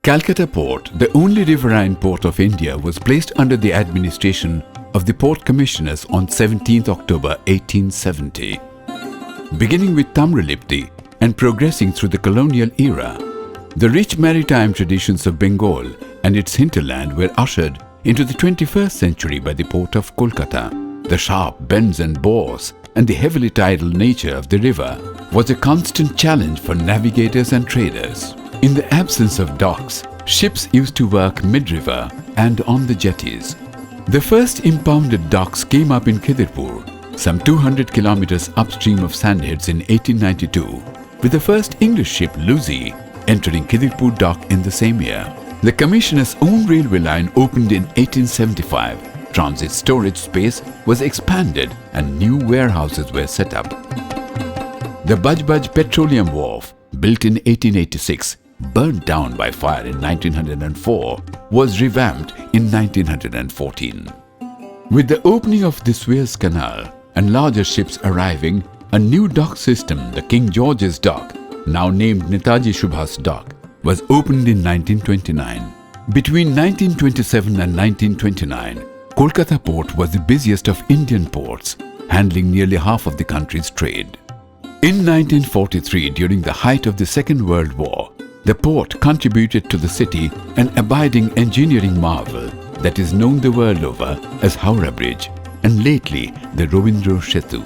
Kolkata Port, the only riverine port of India, was placed under the administration of the Port Commissioners on 17 October 1870. Beginning with Tamralipti and progressing through the colonial era, the rich maritime traditions of Bengal and its hinterland were ushered into the 21st century by the port of Kolkata. The sharp bends and bores and the heavily tidal nature of the river was a constant challenge for navigators and traders. In the absence of docks, ships used to work mid-river and on the jetties. The first impounded docks came up in Khidirpur, some 200 kilometers upstream of Sandheads in 1892, with the first English ship Lucy entering Khidirpur dock in the same year. The Commissioner's own railway line opened in 1875. Transit storage space was expanded and new warehouses were set up. The Bajbaj Petroleum Wharf, built in 1886, burnt down by fire in 1904, was revamped in 1914. With the opening of the Suez Canal and larger ships arriving, a new dock system, the King George's Dock, now named Netaji Subhas Dock, was opened in 1929. Between 1927 and 1929, Kolkata Port was the busiest of Indian ports, handling nearly half of the country's trade. In 1943, during the height of the Second World War, the port contributed to the city an abiding engineering marvel that is known the world over as Howrah Bridge and lately the Ravindra Setu.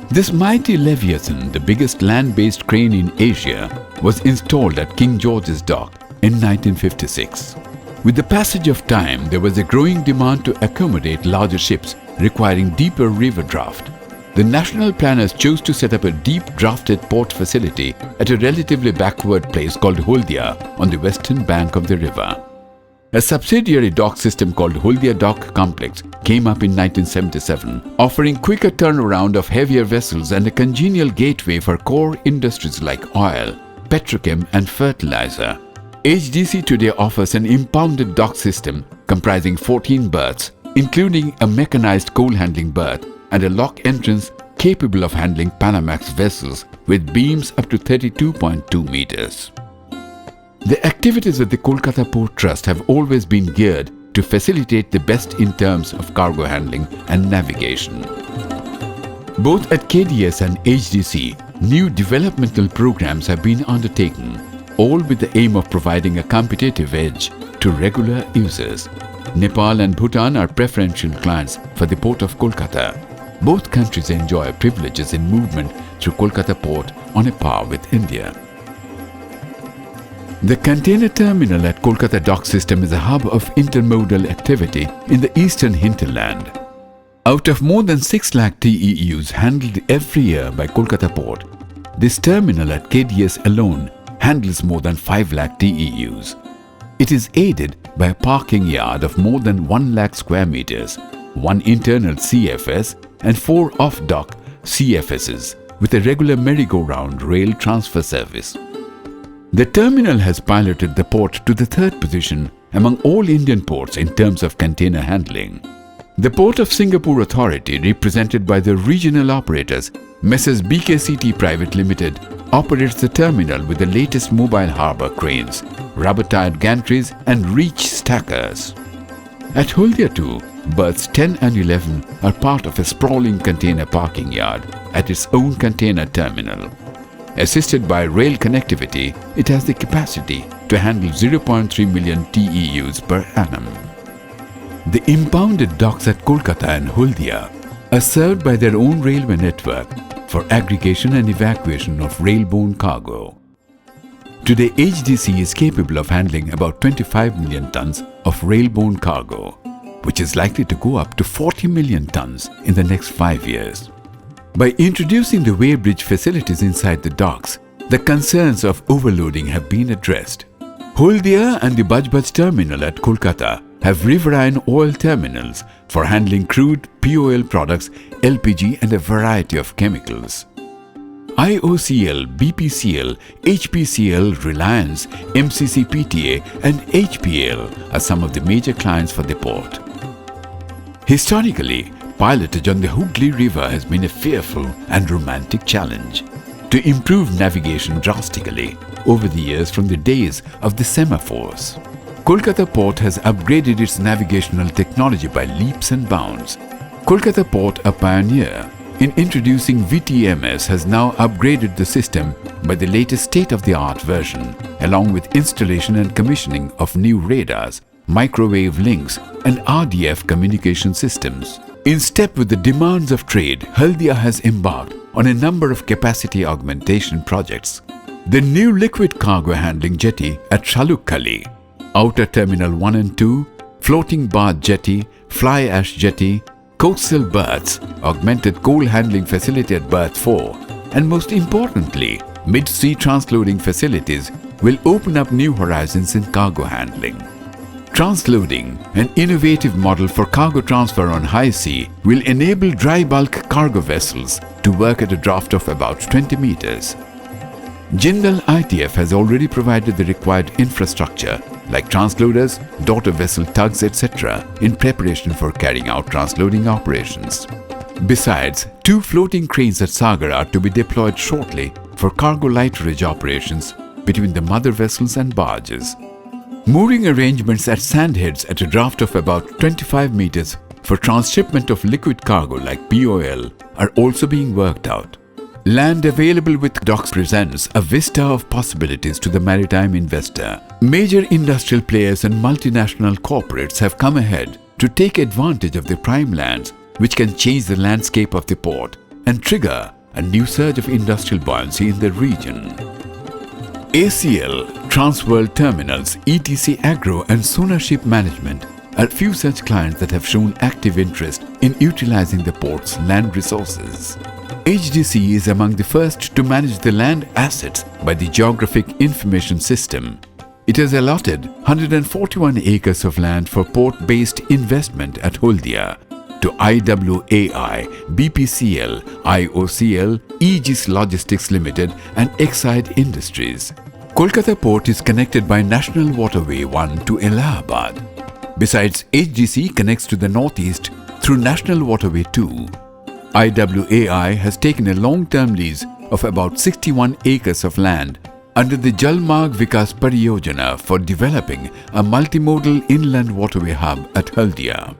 This mighty leviathan, the biggest land-based crane in Asia, was installed at King George's Dock in 1956. With the passage of time, there was a growing demand to accommodate larger ships requiring deeper river draft. The national planners chose to set up a deep-drafted port facility at a relatively backward place called Haldia on the western bank of the river. A subsidiary dock system called Haldia Dock Complex came up in 1977, offering quicker turnaround of heavier vessels and a congenial gateway for core industries like oil, petrochem and fertilizer. HDC today offers an impounded dock system comprising 14 berths, including a mechanized coal handling berth and a lock entrance capable of handling Panamax vessels with beams up to 32.2 meters. The activities of the Kolkata Port Trust have always been geared to facilitate the best in terms of cargo handling and navigation. Both at KDS and HDC, new developmental programs have been undertaken, all with the aim of providing a competitive edge to regular users. Nepal and Bhutan are preferential clients for the Port of Kolkata. Both countries enjoy privileges in movement through Kolkata Port on a par with India. The container terminal at Kolkata Dock System is a hub of intermodal activity in the eastern hinterland. Out of more than 6 lakh TEUs handled every year by Kolkata Port, this terminal at KDS alone handles more than 5 lakh TEUs. It is aided by a parking yard of more than 1 lakh square meters, 1 internal CFS and 4 off-dock CFSs with a regular merry-go-round rail transfer service. The terminal has piloted the port to the 3rd position among all Indian ports in terms of container handling. The Port of Singapore Authority, represented by the regional operators Messrs. BKCT Private Limited, operates the terminal with the latest mobile harbour cranes, rubber-tired gantries and reach stackers. At Haldia too, berths 10 and 11 are part of a sprawling container parking yard at its own container terminal. Assisted by rail connectivity, it has the capacity to handle 0.3 million TEUs per annum. The impounded docks at Kolkata and Haldia are served by their own railway network for aggregation and evacuation of rail-borne cargo. Today, HDC is capable of handling about 25 million tons of rail-borne cargo, which is likely to go up to 40 million tons in the next 5 years. By introducing the weighbridge facilities inside the docks, the concerns of overloading have been addressed. Haldia and the Bajbaj terminal at Kolkata have riverine oil terminals for handling crude, POL products, LPG and a variety of chemicals. IOCL, BPCL, HPCL, Reliance, MCCPTA and HPL are some of the major clients for the port. Historically, pilotage on the Hooghly River has been a fearful and romantic challenge to improve navigation drastically over the years from the days of the semaphores. Kolkata Port has upgraded its navigational technology by leaps and bounds. Kolkata Port, a pioneer in introducing VTMS, has now upgraded the system by the latest state-of-the-art version, along with installation and commissioning of new radars, microwave links and RDF communication systems. In step with the demands of trade, Haldia has embarked on a number of capacity augmentation projects. The new liquid cargo handling jetty at Shalukhali, Outer Terminal 1 and 2, floating barge jetty, fly ash jetty, coastal berths, augmented coal handling facility at berth 4, and most importantly, mid-sea transloading facilities will open up new horizons in cargo handling. Transloading, an innovative model for cargo transfer on high sea, will enable dry bulk cargo vessels to work at a draft of about 20 meters. Jindal ITF has already provided the required infrastructure like transloaders, daughter vessel tugs, etc. in preparation for carrying out transloading operations. Besides, 2 floating cranes at Sagar are to be deployed shortly for cargo lighterage operations between the mother vessels and barges. Mooring arrangements at sandheads at a draft of about 25 meters for transshipment of liquid cargo like POL are also being worked out. Land available with docks presents a vista of possibilities to the maritime investor. Major industrial players and multinational corporates have come ahead to take advantage of the prime lands, which can change the landscape of the port and trigger a new surge of industrial buoyancy in the region. ACL, Transworld Terminals, ETC Agro and Sonar Ship Management are few such clients that have shown active interest in utilizing the port's land resources. HDC is among the first to manage the land assets by the Geographic Information System. It has allotted 141 acres of land for port-based investment at Haldia to IWAI, BPCL, IOCL, Aegis Logistics Limited and Exide Industries. Kolkata Port is connected by National Waterway 1 to Allahabad. Besides, HDC connects to the northeast through National Waterway 2. IWAI has taken a long-term lease of about 61 acres of land under the Jalmarg Vikas Pariyojana for developing a multimodal inland waterway hub at Haldia.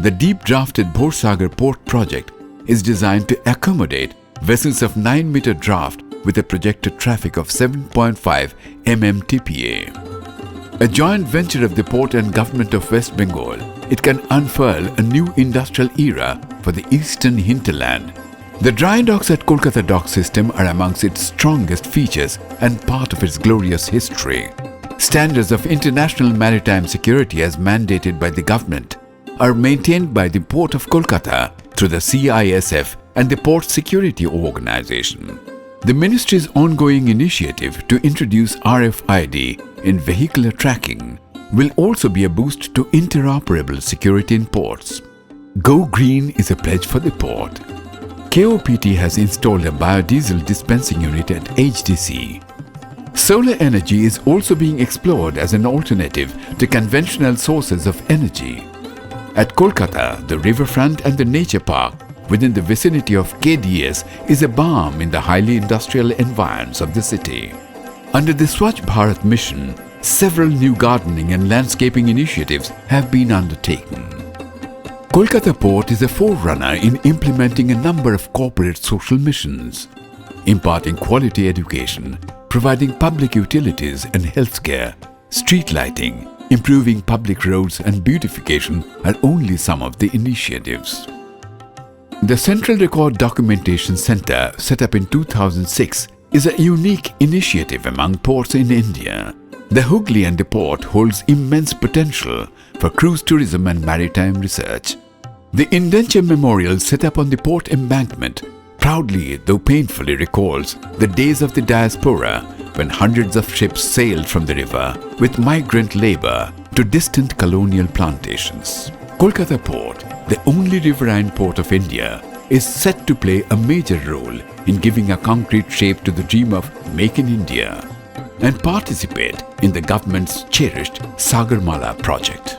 The deep-drafted Bhorsagar Port project is designed to accommodate vessels of 9-meter draft with a projected traffic of 7.5 mmtpa. A joint venture of the port and government of West Bengal, it can unfurl a new industrial era for the eastern hinterland. The dry docks at Kolkata Dock System are amongst its strongest features and part of its glorious history. Standards of international maritime security as mandated by the government are maintained by the Port of Kolkata through the CISF and the Port Security Organization. The Ministry's ongoing initiative to introduce RFID in vehicular tracking will also be a boost to interoperable security in ports. Go Green is a pledge for the port. KOPT has installed a biodiesel dispensing unit at HDC. Solar energy is also being explored as an alternative to conventional sources of energy. At Kolkata, the riverfront and the nature park within the vicinity of KDS is a balm in the highly industrial environs of the city. Under the Swachh Bharat mission, several new gardening and landscaping initiatives have been undertaken. Kolkata Port is a forerunner in implementing a number of corporate social missions, imparting quality education, providing public utilities and healthcare, street lighting, improving public roads and beautification are only some of the initiatives. The Central Record Documentation Centre, set up in 2006, is a unique initiative among ports in India. The Hooghly and the port holds immense potential for cruise tourism and maritime research. The indenture memorial set up on the port embankment proudly, though painfully, recalls the days of the diaspora when hundreds of ships sailed from the river with migrant labour to distant colonial plantations. Kolkata Port, the only riverine port of India, is set to play a major role in giving a concrete shape to the dream of Make in India and participate in the government's cherished Sagarmala project.